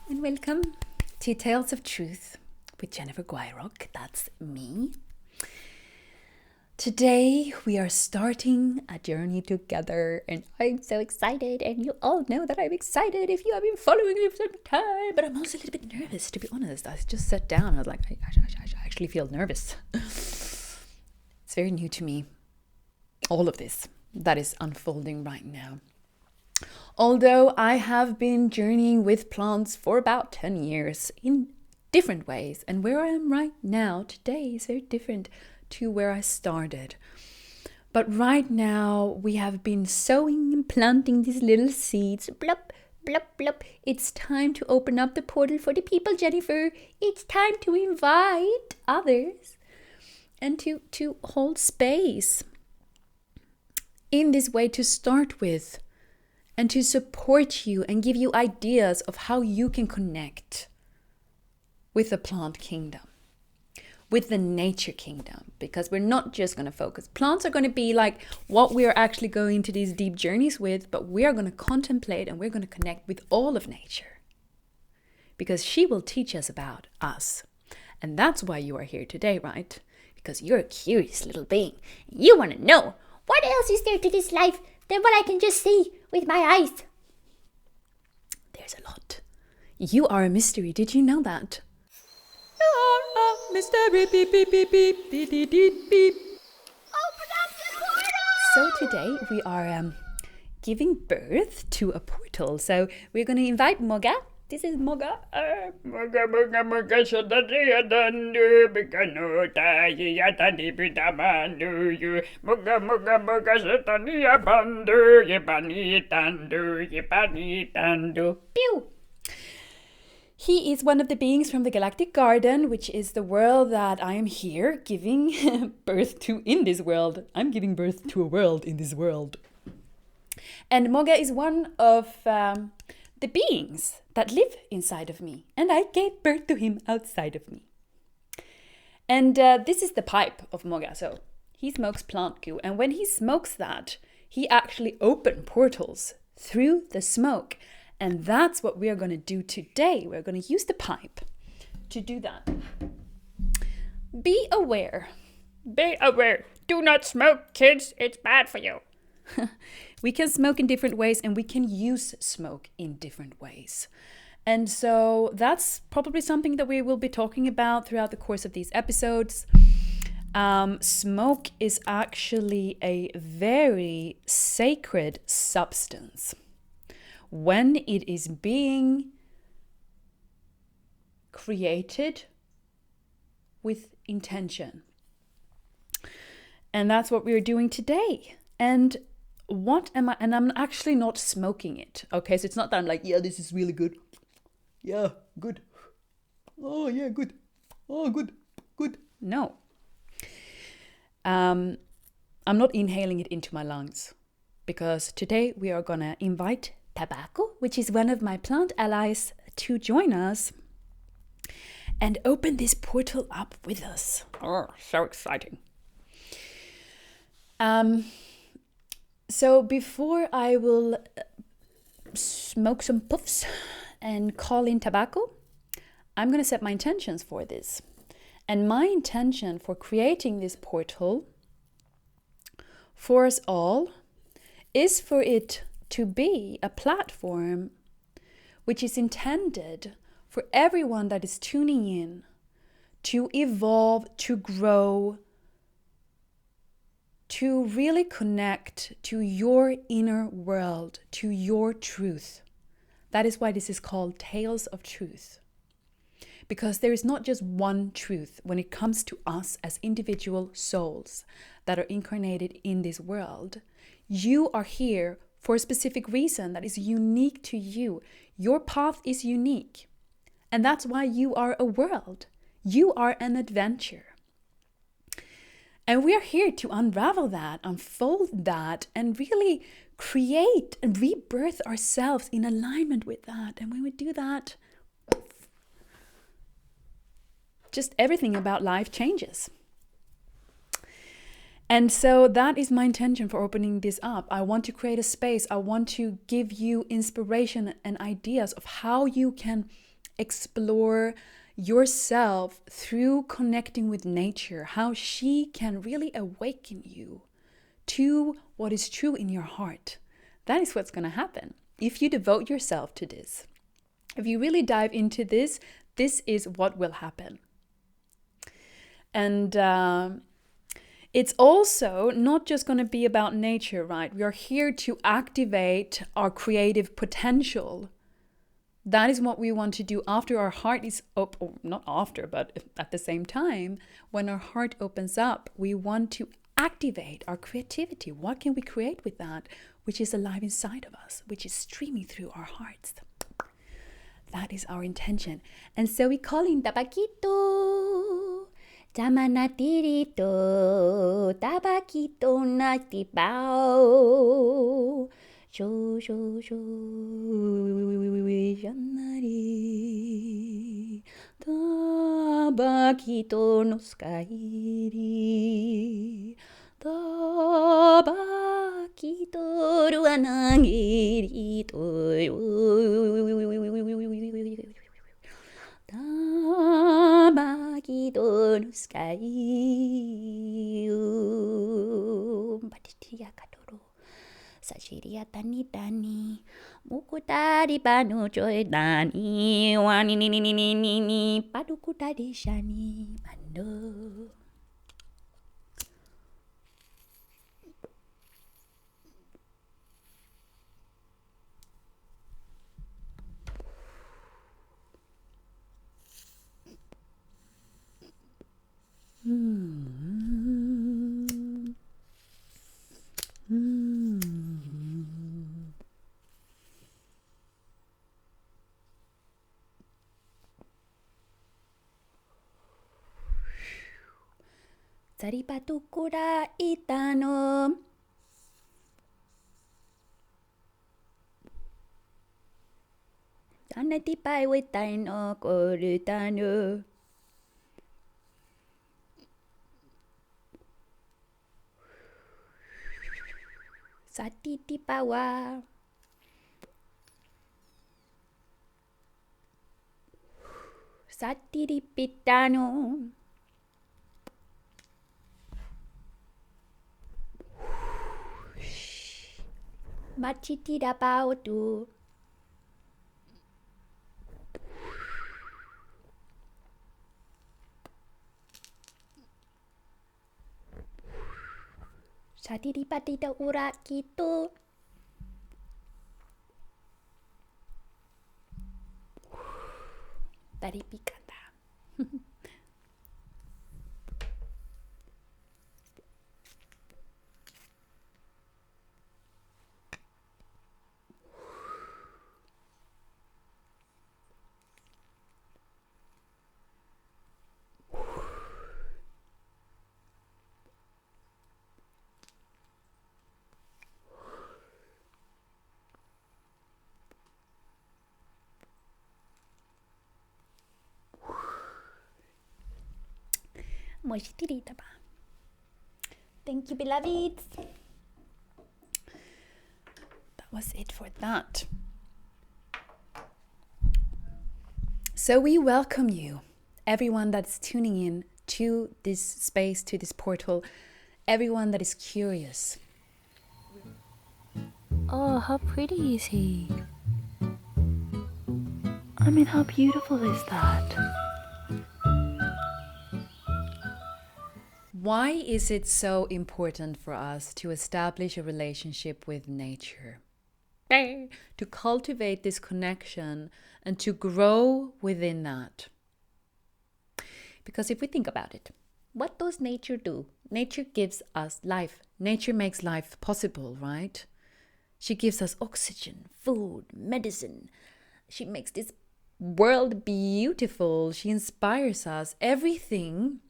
and welcome to Tales of Truth with Jennifer Gwairoch. That's me. Today we are starting a journey together, and I'm so excited, and you all know that I'm excited if you have been following me for some time, but I'm also a little bit nervous, to be honest. I just sat down and I was like, I actually feel nervous. It's very new to me, all of this that is unfolding right now. Although I have been journeying with plants for about 10 years in different ways, and where I am right now today is very different to where I started. But right now we have been sowing and planting these little seeds. Blup, blup, blup. It's time to open up the portal for the people, Jennifer. It's time to invite others and to hold space in this way to start with, and to support you and give you ideas of how you can connect with the plant kingdom, with the nature kingdom, because we're not just going to focus. Plants are going to be like what we are actually going to these deep journeys with, but we are going to contemplate and we're going to connect with all of nature, because she will teach us about us. And that's why you are here today, right? Because you're a curious little being. You want to know what else is there to this life than what I can just see with my eyes. There's a lot. You are a mystery. Did you know that? You are a mystery. Beep, beep, beep, beep, beep, beep, beep, beep. Open up the portal! So today we are giving birth to a portal. So we're going to invite Moga. This is Moga. Moga moga moga shadaniya dandu bikanu tayi yatani pitamandu you moga moga moga shadaniya bandu yipani tandu. Pew! He is one of the beings from the Galactic Garden, which is the world that I am here giving birth to in this world. I'm giving birth to a world in this world. And Moga is one of the beings that live inside of me. And I gave birth to him outside of me. And this is the pipe of Moga. So he smokes plant goo. And when he smokes that, he actually opens portals through the smoke. And that's what we are going to do today. We're going to use the pipe to do that. Be aware. Be aware. Do not smoke, kids. It's bad for you. We can smoke in different ways, and we can use smoke in different ways. And so that's probably something that we will be talking about throughout the course of these episodes. Smoke is actually a very sacred substance when it is being created with intention. And that's what we are doing today. And I'm actually not smoking it. Okay, so it's not that I'm like, yeah, this is really good. Yeah, good. Oh, yeah, good. Oh, good. No. I'm not inhaling it into my lungs, because today we are gonna invite tobacco, which is one of my plant allies, to join us and open this portal up with us. Oh, so exciting. So before I will smoke some puffs and call in tobacco, I'm going to set my intentions for this. And my intention for creating this portal for us all is for it to be a platform which is intended for everyone that is tuning in to evolve, to grow, to really connect to your inner world, to your truth. That is why this is called Tales of Truth. Because there is not just one truth when it comes to us as individual souls that are incarnated in this world. You are here for a specific reason that is unique to you. Your path is unique. And that's why you are a world. You are an adventure. And we are here to unravel that, unfold that, and really create and rebirth ourselves in alignment with that. And when we do that, just everything about life changes. And so that is my intention for opening this up. I want to create a space. I want to give you inspiration and ideas of how you can explore yourself through connecting with nature, how she can really awaken you to what is true in your heart. That is what's going to happen if you devote yourself to this. If you really dive into this, this is what will happen. And it's also not just going to be about nature, right? We are here to activate our creative potential. That is what we want to do after our heart is up, or not after, but at the same time, when our heart opens up, we want to activate our creativity. What can we create with that, which is alive inside of us, which is streaming through our hearts? That is our intention. And so we call in Tabaquito. Tamanatirito, Tabaquito natibao. Sho, sho, sho, yanari. Tabaquito nos kairi. Tabaquito ruanangirito. Tabaquito nos kairi. Patitia kadoro. Sachiria tani tani. Mukutari panu joy dani. Wani ni ni ni ni ni ni. Padukutari shani. Pando. Saripatukura itano. Tanatipai wetaino korutano. Satiti pawa. Satiri pitano. Machitira pautu. Satiri patita ura gitu. Tari pikata. Thank you, beloveds. That was it for that. So we welcome you, everyone that's tuning in to this space, to this portal, everyone that is curious. Oh, how pretty is he? I mean, how beautiful is that? Why is it so important for us to establish a relationship with nature? To cultivate this connection and to grow within that. Because if we think about it, what does nature do? Nature gives us life. Nature makes life possible, right? She gives us oxygen, food, medicine. She makes this world beautiful. She inspires us. Everything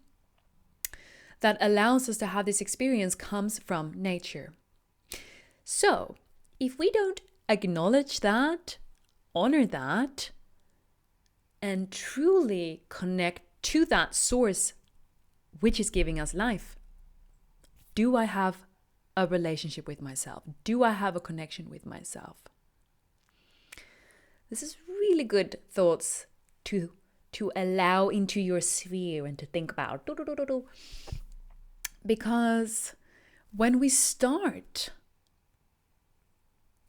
that allows us to have this experience comes from nature. So, if we don't acknowledge that, honor that, and truly connect to that source which is giving us life, do I have a relationship with myself? Do I have a connection with myself? This is really good thoughts to allow into your sphere and to think about. Because when we start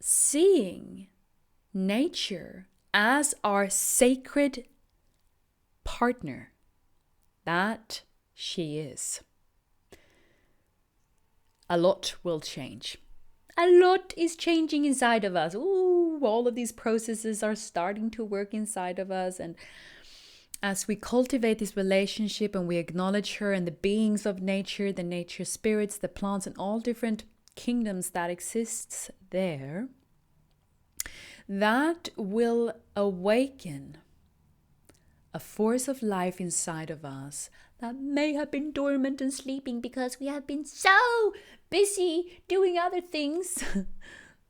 seeing nature as our sacred partner that she is, a lot will change. A lot is changing inside of us. Ooh, all of these processes are starting to work inside of us. And as we cultivate this relationship and we acknowledge her and the beings of nature, the nature spirits, the plants, and all different kingdoms that exists there, that will awaken a force of life inside of us that may have been dormant and sleeping because we have been so busy doing other things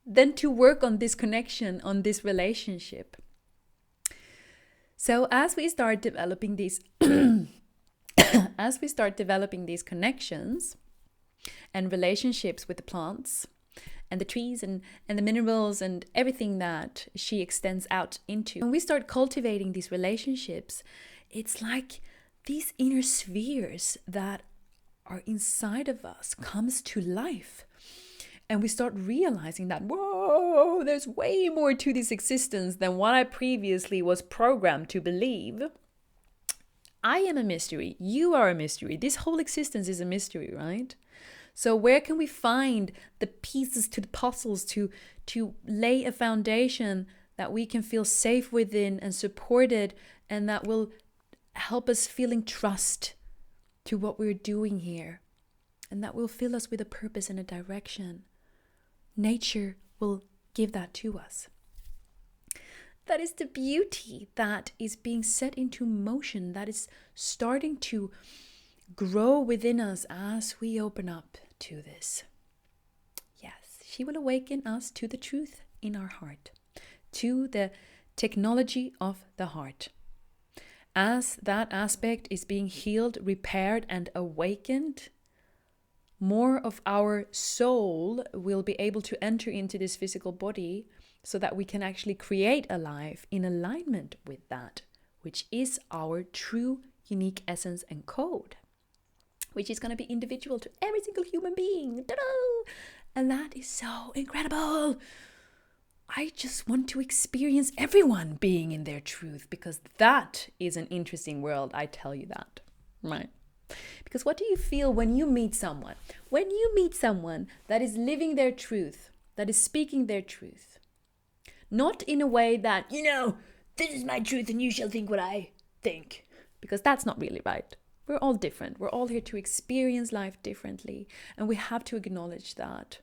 than to work on this connection, on this relationship. So as we start developing these connections and relationships with the plants and the trees and the minerals and everything that she extends out into, when we start cultivating these relationships, it's like these inner spheres that are inside of us comes to life. And we start realizing that, whoa, there's way more to this existence than what I previously was programmed to believe. I am a mystery. You are a mystery. This whole existence is a mystery, right? So where can we find the pieces to the puzzles to lay a foundation that we can feel safe within and supported, and that will help us feeling trust to what we're doing here, and that will fill us with a purpose and a direction? Nature will give that to us. That is the beauty that is being set into motion, that is starting to grow within us as we open up to this. Yes, she will awaken us to the truth in our heart, to the technology of the heart. As that aspect is being healed, repaired, and awakened, more of our soul will be able to enter into this physical body so that we can actually create a life in alignment with that, which is our true unique essence and code, which is going to be individual to every single human being. Ta-da! And that is so incredible. I just want to experience everyone being in their truth, because that is an interesting world, I tell you that, right? Because what do you feel when you meet someone? When you meet someone that is living their truth, that is speaking their truth, not in a way that, this is my truth and you shall think what I think, because that's not really right. We're all different. We're all here to experience life differently, and we have to acknowledge that.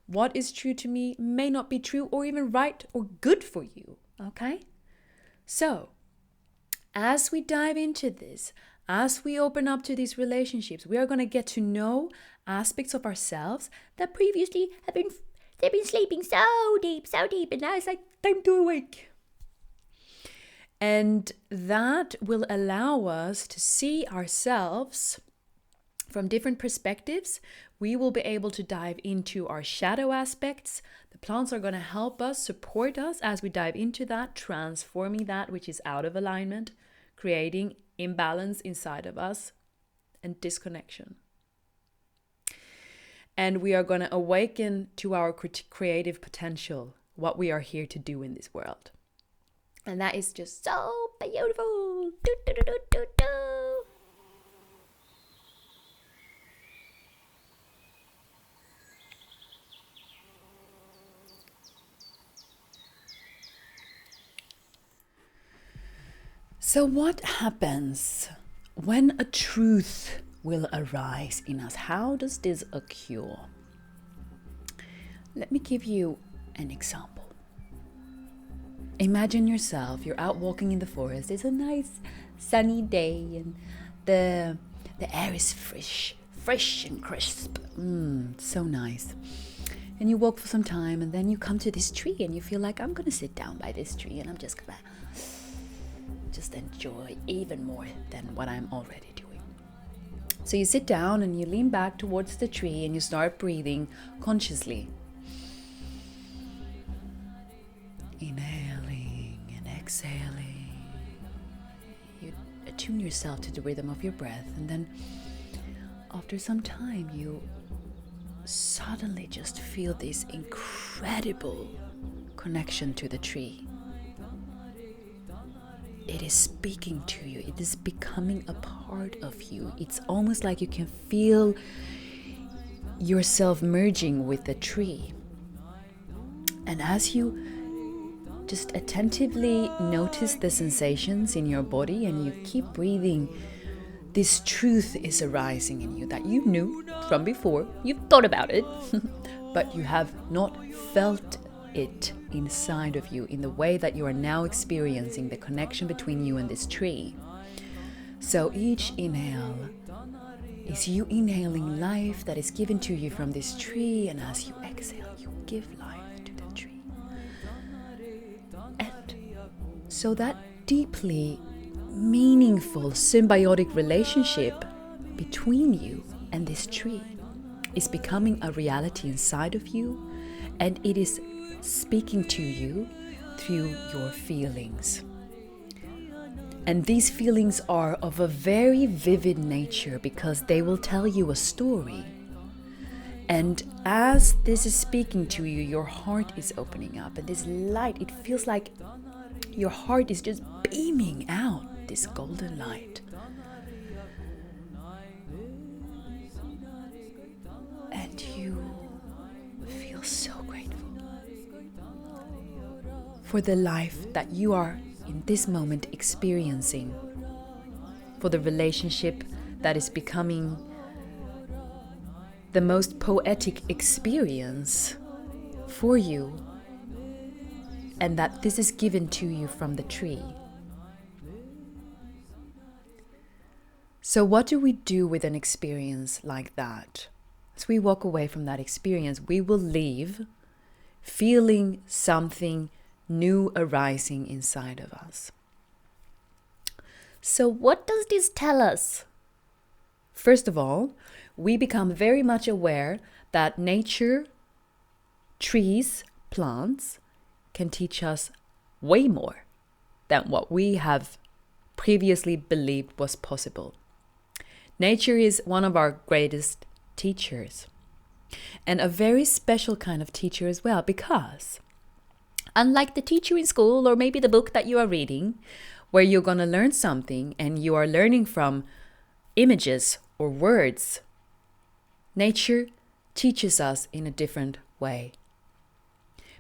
What is true to me may not be true or even right or good for you, okay? So, as we dive into this, as we open up to these relationships, we are going to get to know aspects of ourselves that previously they've been sleeping so deep, and now it's like time to awake. And that will allow us to see ourselves from different perspectives. We will be able to dive into our shadow aspects. The plants are going to help us, support us as we dive into that, transforming that which is out of alignment, creating imbalance inside of us and disconnection. And we are going to awaken to our creative potential, what we are here to do in this world. And that is just so beautiful. Do, do, do, do, do, do. So what happens when a truth will arise in us? How does this occur? Let me give you an example. Imagine yourself, you're out walking in the forest. It's a nice sunny day and the air is fresh and crisp. So nice. And you walk for some time, and then you come to this tree and you feel like, I'm going to sit down by this tree and I'm just going to just enjoy even more than what I'm already doing. So you sit down and you lean back towards the tree and you start breathing consciously. Inhaling and exhaling. attune yourself to the rhythm of your breath. And then after some time, you suddenly just feel this incredible connection to the tree. It is speaking to you. It is becoming a part of you. It's almost like you can feel yourself merging with the tree. And as you just attentively notice the sensations in your body and you keep breathing, this truth is arising in you that you knew from before. You've thought about it, but you have not felt it inside of you in the way that you are now experiencing the connection between you and this tree. So each inhale is you inhaling life that is given to you from this tree, and as you exhale, you give life to the tree. And so that deeply meaningful symbiotic relationship between you and this tree is becoming a reality inside of you, and it is speaking to you through your feelings. And these feelings are of a very vivid nature because they will tell you a story. And as this is speaking to you, your heart is opening up, and this light, it feels like your heart is just beaming out this golden light. And you feel so grateful for the life that you are in this moment experiencing, for the relationship that is becoming the most poetic experience for you, and that this is given to you from the tree. So what do we do with an experience like that? As we walk away from that experience, we will leave feeling something new arising inside of us. So what does this tell us? First of all, we become very much aware that nature, trees, plants can teach us way more than what we have previously believed was possible. Nature is one of our greatest teachers, and a very special kind of teacher as well, because unlike the teacher in school or maybe the book that you are reading, where you're going to learn something and you are learning from images or words, nature teaches us in a different way.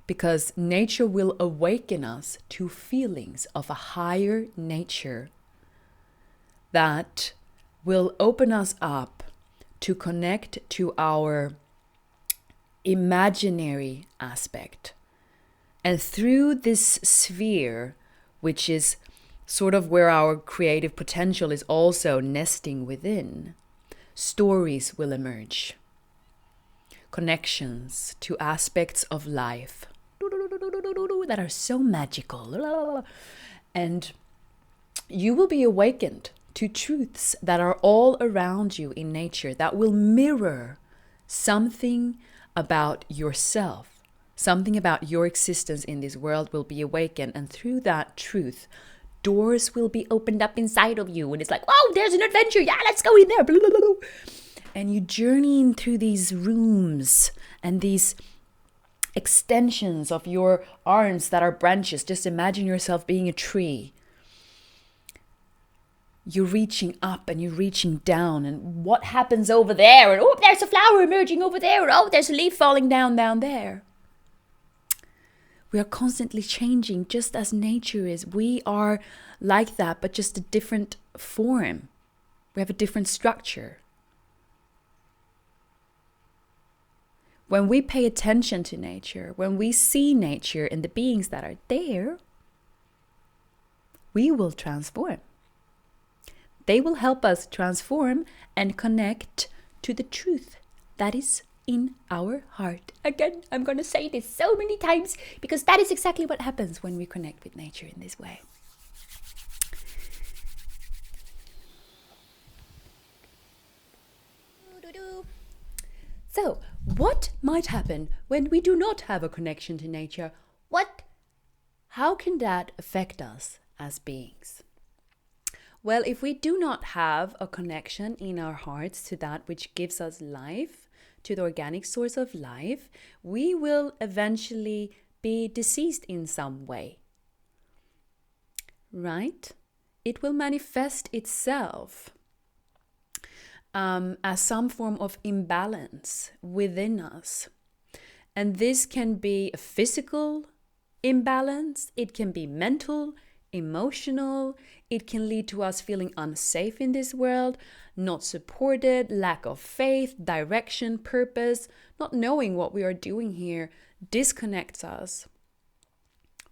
Because nature will awaken us to feelings of a higher nature that will open us up to connect to our imaginary aspect. And through this sphere, which is sort of where our creative potential is also nesting within, stories will emerge. Connections to aspects of life that are so magical. And you will be awakened to truths that are all around you in nature that will mirror something about yourself. Something about your existence in this world will be awakened, and through that truth, doors will be opened up inside of you, and it's like, oh, there's an adventure, yeah, let's go in there. And you journey through these rooms and these extensions of your arms that are branches. Just imagine yourself being a tree. You're reaching up and you're reaching down, and what happens over there? And oh, there's a flower emerging over there, and oh, there's a leaf falling down there. We are constantly changing, just as nature is. We are like that, but just a different form. We have a different structure. When we pay attention to nature, when we see nature and the beings that are there, we will transform. They will help us transform and connect to the truth that is in our heart. Again, I'm going to say this so many times because that is exactly what happens when we connect with nature in this way. So, what might happen when we do not have a connection to nature? How can that affect us as beings? Well, if we do not have a connection in our hearts to that which gives us life, to the organic source of life, we will eventually be deceased in some way. Right? It will manifest itself as some form of imbalance within us. And this can be a physical imbalance, it can be mental, emotional, it can lead to us feeling unsafe in this world, not supported, lack of faith, direction, purpose, not knowing what we are doing here disconnects us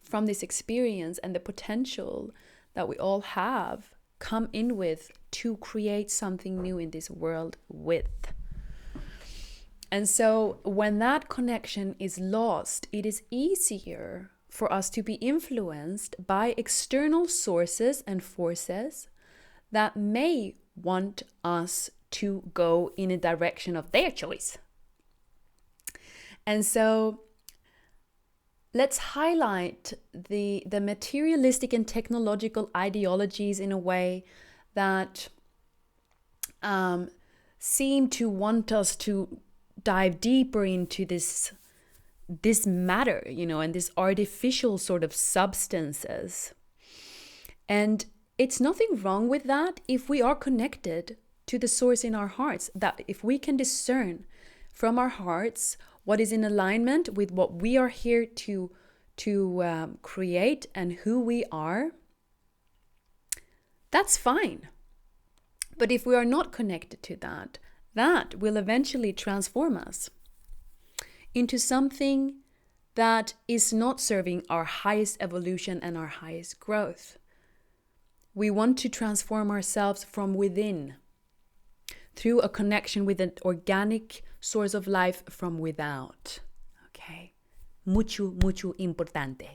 from this experience and the potential that we all have come in with to create something new in this world with. And so when that connection is lost, it is easier for us to be influenced by external sources and forces that may want us to go in a direction of their choice. And so let's highlight the materialistic and technological ideologies in a way that seem to want us to dive deeper into this matter, and this artificial sort of substances. And it's nothing wrong with that if we are connected to the source in our hearts, that if we can discern from our hearts what is in alignment with what we are here to create and who we are, that's fine. But if we are not connected to that, that will eventually transform us into something that is not serving our highest evolution and our highest growth. We want to transform ourselves from within through a connection with an organic source of life from without. Okay? Mucho importante.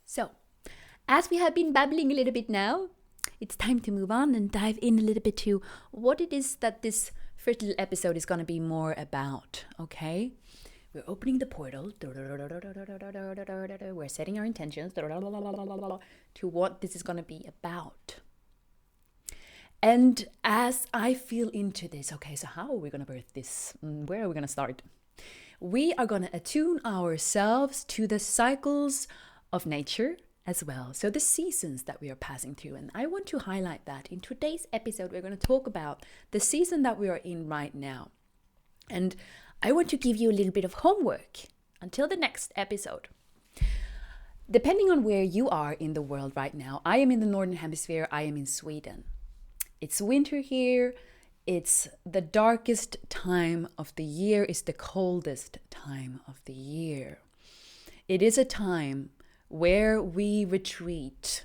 So, as we have been babbling a little bit now, it's time to move on and dive in a little bit to what it is that this first little episode is going to be more about, okay? We're opening the portal. We're setting our intentions to what this is going to be about. And as I feel into this, okay, so how are we going to birth this? Where are we going to start? We are going to attune ourselves to the cycles of nature as well. So the seasons that we are passing through. And I want to highlight that in today's episode, we're going to talk about the season that we are in right now. And I want to give you a little bit of homework until the next episode. Depending on where you are in the world right now, I am in the Northern Hemisphere, I am in Sweden. It's winter here. It's the darkest time of the year. It's the coldest time of the year. It is a time where we retreat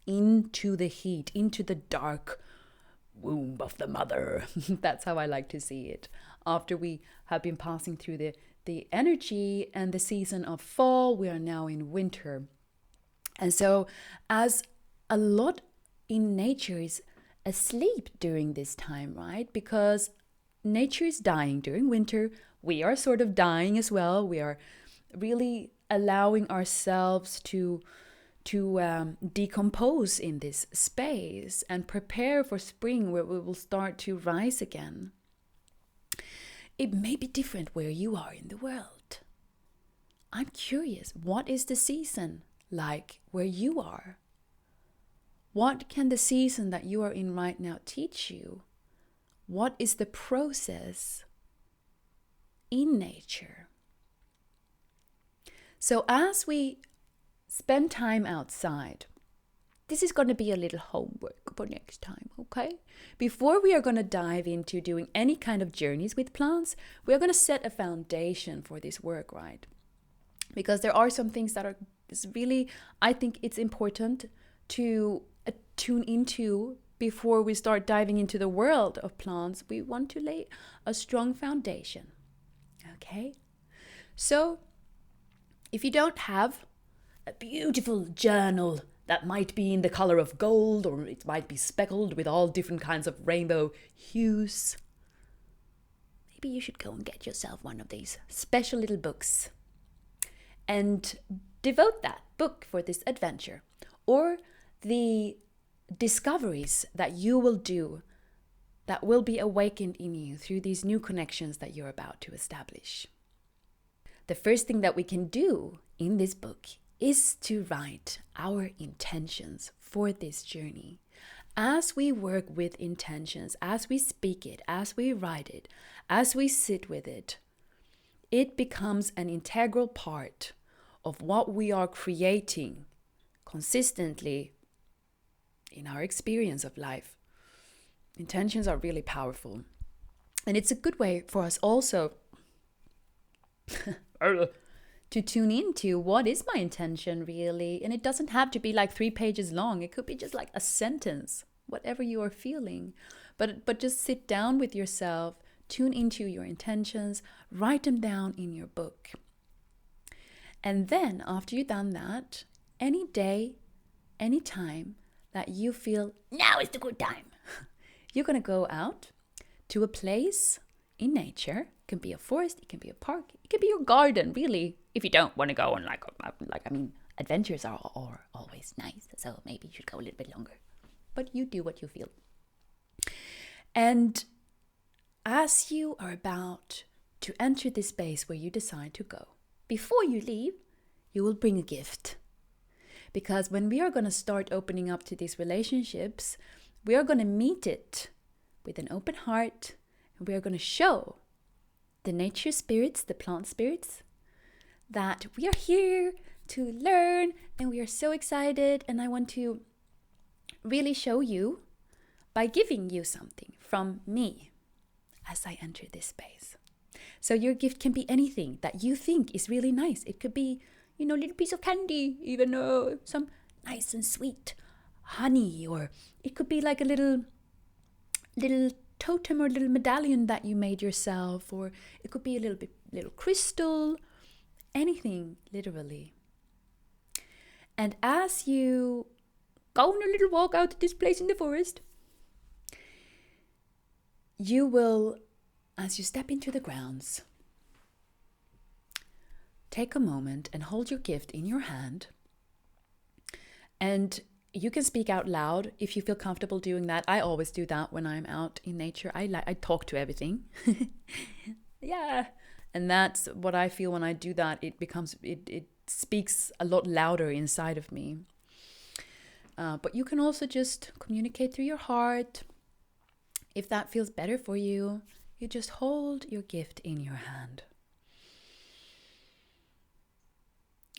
into the heat, into the dark womb of the mother. That's how I like to see it. After we have been passing through the energy and the season of fall, we are now in winter. And so as a lot in nature is asleep during this time, right? Because nature is dying during winter. We are sort of dying as well. We are really allowing ourselves to decompose in this space and prepare for spring, where we will start to rise again. It may be different where you are in the world. I'm curious, what is the season like where you are? What can the season that you are in right now teach you? What is the process in nature? So as we spend time outside, this is going to be a little homework for next time, okay? Before we are going to dive into doing any kind of journeys with plants, we are going to set a foundation for this work, right? Because there are some things that are really, I think it's important to tune into before we start diving into the world of plants. We want to lay a strong foundation, okay? So if you don't have a beautiful journal that might be in the color of gold, or it might be speckled with all different kinds of rainbow hues, maybe you should go and get yourself one of these special little books and devote that book for this adventure, or the discoveries that you will do that will be awakened in you through these new connections that you're about to establish. The first thing that we can do in this book is to write our intentions for this journey. As we work with intentions, as we speak it, as we write it, as we sit with it, it becomes an integral part of what we are creating consistently in our experience of life. Intentions are really powerful. And it's a good way for us also to tune into what is my intention really. And it doesn't have to be like 3 pages long. It could be just like a sentence, whatever you are feeling. But just sit down with yourself, tune into your intentions, write them down in your book. And then after you've done that, any day, any time that you feel now is the good time, you're going to go out to a place in nature. It can be a forest, it can be a park, it can be your garden, really. If you don't want to go on adventures are always nice, so maybe you should go a little bit longer. But you do what you feel. And as you are about to enter this space where you decide to go, before you leave, you will bring a gift. Because when we are going to start opening up to these relationships, we are going to meet it with an open heart, and we are going to show the nature spirits, the plant spirits, that we are here to learn, and we are so excited. And I want to really show you by giving you something from me as I enter this space. So your gift can be anything that you think is really nice. It could be, a little piece of candy, even some nice and sweet honey, or it could be like a little totem or little medallion that you made yourself, or it could be a little crystal, anything, literally. And as you go on a little walk out to this place in the forest, you will, as you step into the grounds, take a moment and hold your gift in your hand. And you can speak out loud if you feel comfortable doing that. I always do that when I'm out in nature. I talk to everything. Yeah. And that's what I feel when I do that. It speaks a lot louder inside of me. But you can also just communicate through your heart. If that feels better for you, you just hold your gift in your hand.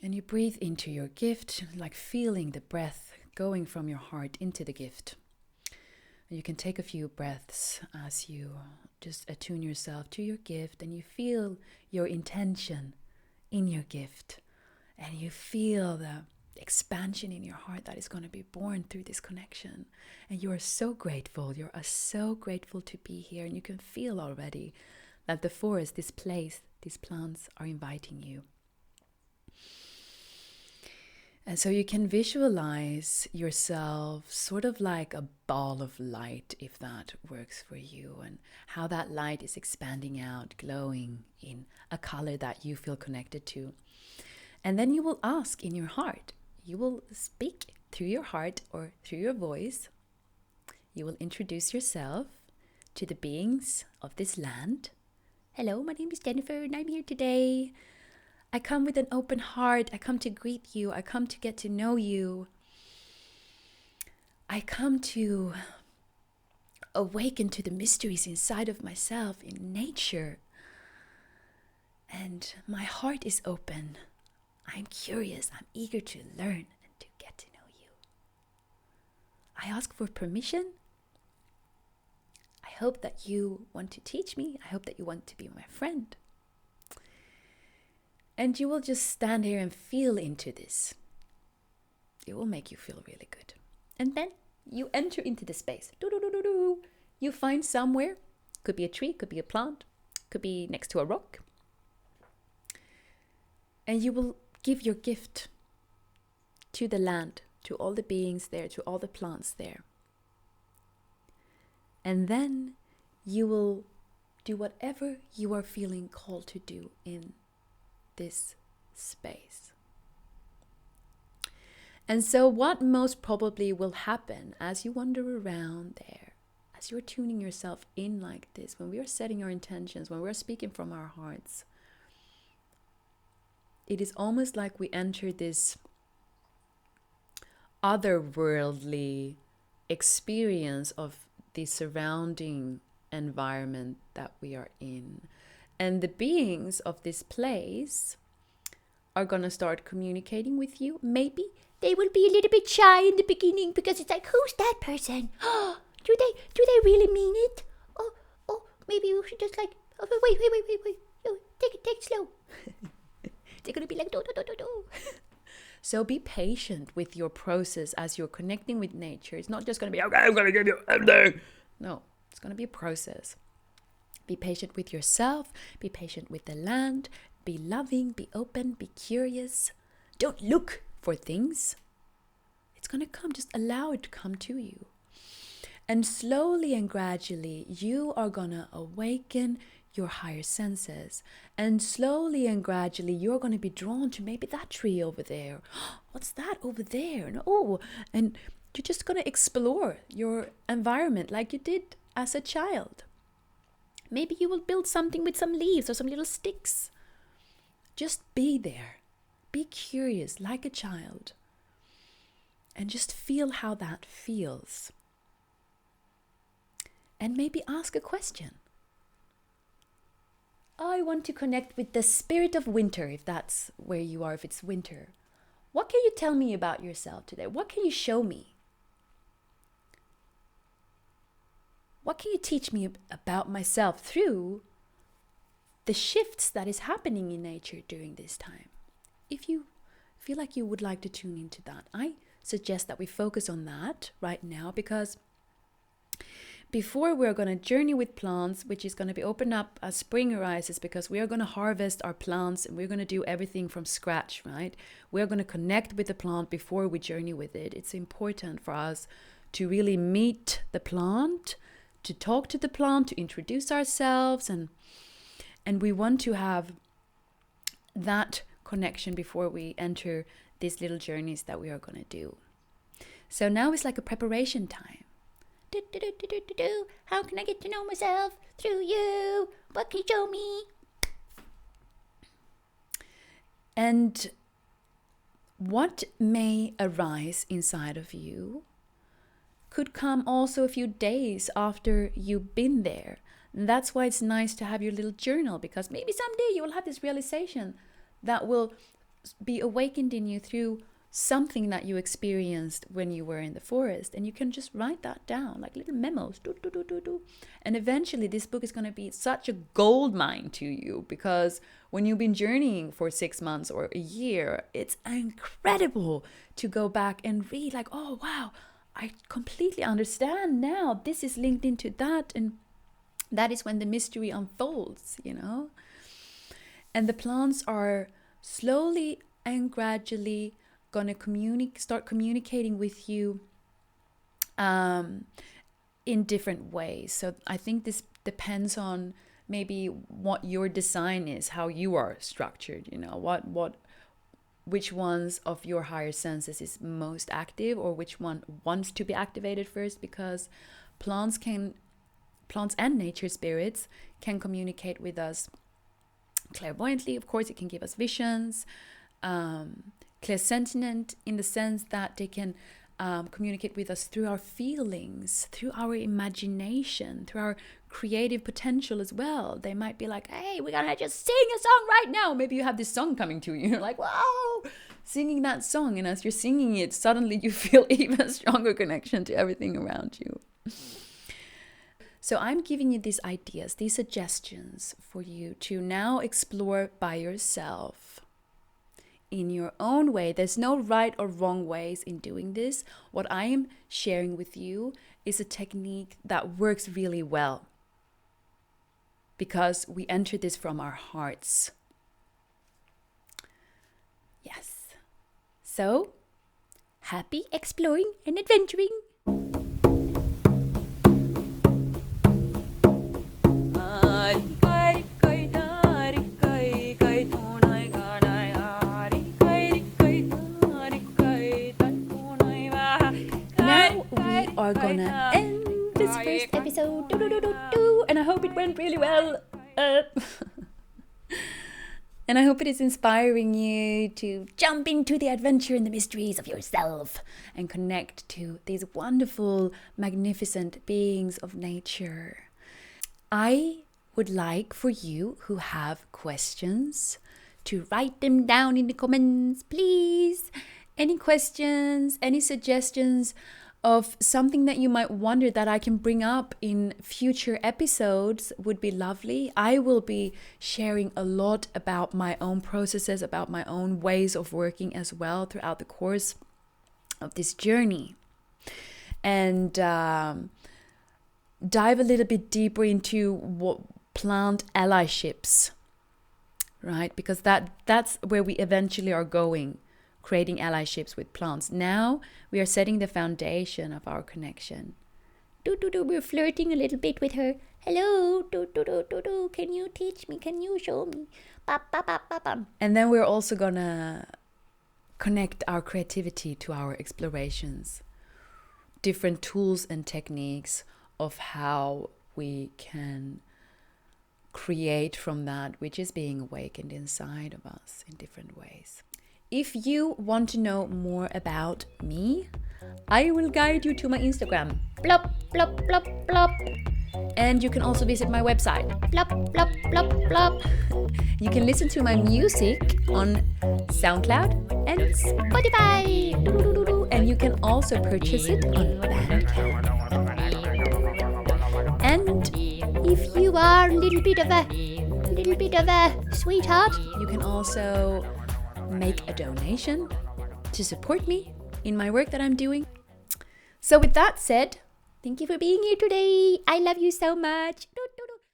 And you breathe into your gift, like feeling the breath going from your heart into the gift. And you can take a few breaths as you just attune yourself to your gift, and you feel your intention in your gift. And you feel the expansion in your heart that is going to be born through this connection. And you are so grateful. You are so grateful to be here. And you can feel already that the forest, this place, these plants are inviting you. And so you can visualize yourself sort of like a ball of light, if that works for you, and how that light is expanding out, glowing in a color that you feel connected to. And then you will ask in your heart. You will speak through your heart or through your voice. You will introduce yourself to the beings of this land. Hello, my name is Jennifer, and I'm here today. I come with an open heart. I come to greet you. I come to get to know you. I come to awaken to the mysteries inside of myself in nature. And my heart is open. I'm curious. I'm eager to learn and to get to know you. I ask for permission. I hope that you want to teach me. I hope that you want to be my friend. And you will just stand here and feel into this. It will make you feel really good. And then you enter into the space. You find somewhere. Could be a tree, could be a plant, could be next to a rock. And you will give your gift to the land, to all the beings there, to all the plants there. And then you will do whatever you are feeling called to do in this space. And so what most probably will happen as you wander around there, as you're tuning yourself in like this, when we are setting our intentions, when we're speaking from our hearts, it is almost like we enter this otherworldly experience of the surrounding environment that we are in. And the beings of this place are going to start communicating with you. Maybe they will be a little bit shy in the beginning because it's like, who's that person? Do they really mean it? Oh, maybe you should just like, oh, wait. Oh, take it slow. They're going to be like, do. So be patient with your process as you're connecting with nature. It's not just going to be, okay, I'm going to give you everything. No, it's going to be a process. Be patient with yourself. Be patient with the land. Be loving. Be open. Be curious. Don't look for things. It's going to come. Just allow it to come to you. And slowly and gradually, you are going to awaken your higher senses. And slowly and gradually, you're going to be drawn to maybe that tree over there. What's that over there? And you're just going to explore your environment like you did as a child. Maybe you will build something with some leaves or some little sticks. Just be there. Be curious like a child. And just feel how that feels. And maybe ask a question. I want to connect with the spirit of winter, if that's where you are, if it's winter. What can you tell me about yourself today? What can you show me? What can you teach me about myself through the shifts that is happening in nature during this time? If you feel like you would like to tune into that, I suggest that we focus on that right now, because before we're going to journey with plants, which is going to be opened up as spring arises, because we are going to harvest our plants and we're going to do everything from scratch, right? We're going to connect with the plant before we journey with it. It's important for us to really meet the plant, to talk to the plant, to introduce ourselves, and we want to have that connection before we enter these little journeys that we are going to do. So now it's like a preparation time. How can I get to know myself through you? What can you show me? And what may arise inside of you could come also a few days after you've been there. And that's why it's nice to have your little journal, because maybe someday you will have this realization that will be awakened in you through something that you experienced when you were in the forest, and you can just write that down like little memos. And eventually this book is going to be such a gold mine to you, because when you've been journeying for 6 months or a year, it's incredible to go back and read like, oh wow, I completely understand now, this is linked into that, and that is when the mystery unfolds, you know. And the plants are slowly and gradually going to start communicating with you in different ways. So I think this depends on maybe what your design is, how you are structured, you know, which ones of your higher senses is most active, or which one wants to be activated first, because plants and nature spirits can communicate with us clairvoyantly. Of course, it can give us visions, clairsentient in the sense that they can communicate with us through our feelings, through our imagination, through our creative potential as well. They might be like, hey, we're gonna just sing a song right now. Maybe you have this song coming to you. You're like, wow, singing that song. And as you're singing it, suddenly you feel even stronger connection to everything around you. So I'm giving you these ideas, these suggestions for you to now explore by yourself in your own way. There's no right or wrong ways in doing this. What I am sharing with you is a technique that works really well, because we enter this from our hearts. Yes. So, happy exploring and adventuring. well. And I hope it is inspiring you to jump into the adventure and the mysteries of yourself and connect to these wonderful, magnificent beings of nature. I would like for you who have questions to write them down in the comments, please. Any questions, any suggestions of something that you might wonder that I can bring up in future episodes would be lovely. I will be sharing a lot about my own processes, about my own ways of working as well throughout the course of this journey. And dive a little bit deeper into what plant allyships, right? Because that's where we eventually are going. Creating allyships with plants. Now we are setting the foundation of our connection. We're flirting a little bit with her. Hello, can you teach me? Can you show me? And then we're also gonna connect our creativity to our explorations. Different tools and techniques of how we can create from that which is being awakened inside of us in different ways. If you want to know more about me, I will guide you to my Instagram. Plop, plop, plop, plop. And you can also visit my website. Plop, plop, plop, plop. You can listen to my music on SoundCloud and Spotify. And you can also purchase it on Bandcamp. And if you are a little bit of a sweetheart, you can also make a donation to support me in my work that I'm doing. So with that said, thank you for being here today. I love you so much.